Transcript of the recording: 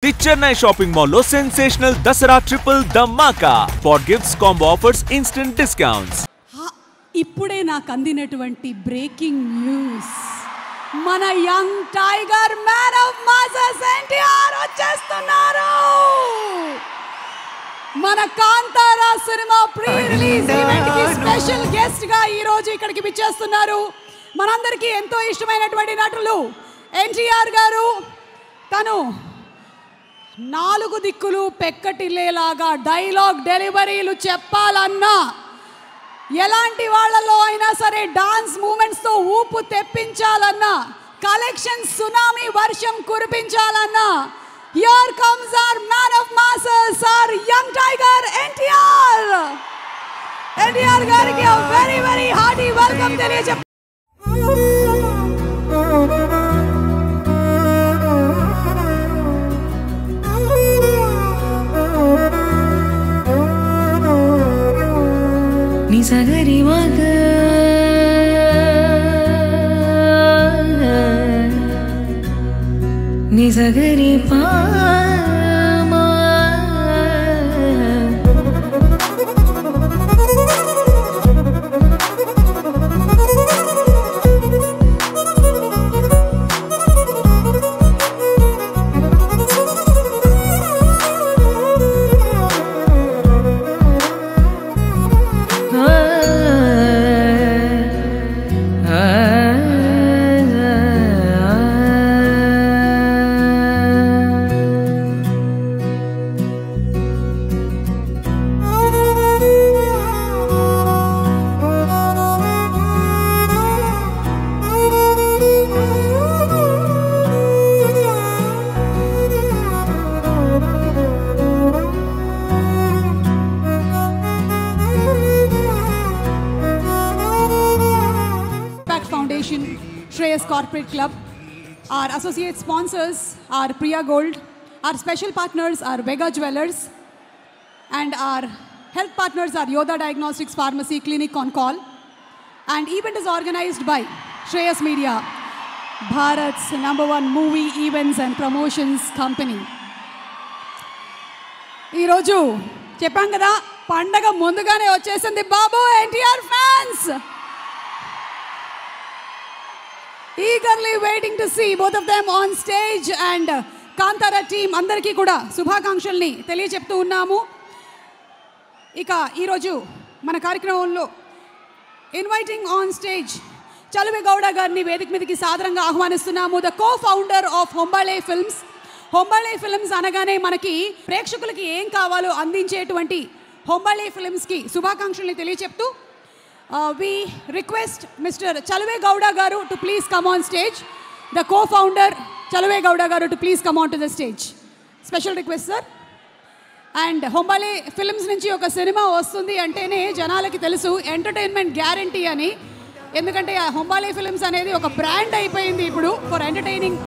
the Chennai shopping mall lo sensational Dasara triple Dhammaka for gifts, combo offers, instant discounts. ఇప్పుడే నాకు అందినటువంటి breaking news, మన young tiger man of masses NTR వచ్చేస్తున్నారు. మన Kantara cinema pre release event కి special guest గా ఈ రోజు ఇక్కడికి విచ్చేస్తున్నారు. మనందరికీ ఎంతో ఇష్టమైనటువంటి నటులు ఎన్టీఆర్ గారు. తను నాలుగు దిక్కులు పెక్కటిల్లేలాగా డైలాగ్ డెలివరీలు చెప్పాలన్నా, ఎలాంటి వాళ్ళలో అయినా సరే డాన్స్ మూమెంట్స్ తో ఊపు తెప్పించాలన్నా, కలెక్షన్ సునామీ వర్షం కురిపించాలన్నా, here comes our man of masses, our young tiger NTR. NTR గారికి వెరీ వెరీ హార్టీ వెల్కమ్ తెలియజేస్తాను. నిసగరి మగ నిసగరి పా Shreyas Corporate Club. Our associate sponsors are Priya Gold. Our special partners are Vega Jewelers. And our health partners are Yoda Diagnostics Pharmacy Clinic on Call. And event is organized by Shreyas Media, Bharat's #1 movie events and promotions company. Ee roju cheppam kada pandaga mundugane vachesindi babu NTR fans. Eagerly waiting to see both of them on stage, and Kantara team andariki kuda శుభాకాంక్షల్ని తెలియజెప్తూ ఉన్నాము. ఇక ఈరోజు మన కార్యక్రమంలో inviting on stage Chaluve Gowda గారిని వేదిక మీదకి సాదరంగా ఆహ్వానిస్తున్నాము. The co-founder of Hombale films. Hombale films అనగానే మనకి ప్రేక్షకులకి ఏం కావాలో అందించేటువంటి Hombale ఫిల్మ్స్కి శుభాకాంక్షల్ని తెలియజెప్తూ we request Mr. Chaluve Gowda Garu to please come on stage. The co-founder Chaluve Gowda Garu to please come on to the stage. Special request, sir. And Hombale Films నుంచి ఒక cinema వస్తుంది అంటేనే జనాలకి తెలుసు ఎంటర్టైన్మెంట్ గ్యారంటీ అని. ఎందుకంటే Hombale Films అనేది ఒక బ్రాండ్ అయిపోయింది ఇప్పుడు ఫర్ ఎంటర్టైనింగ్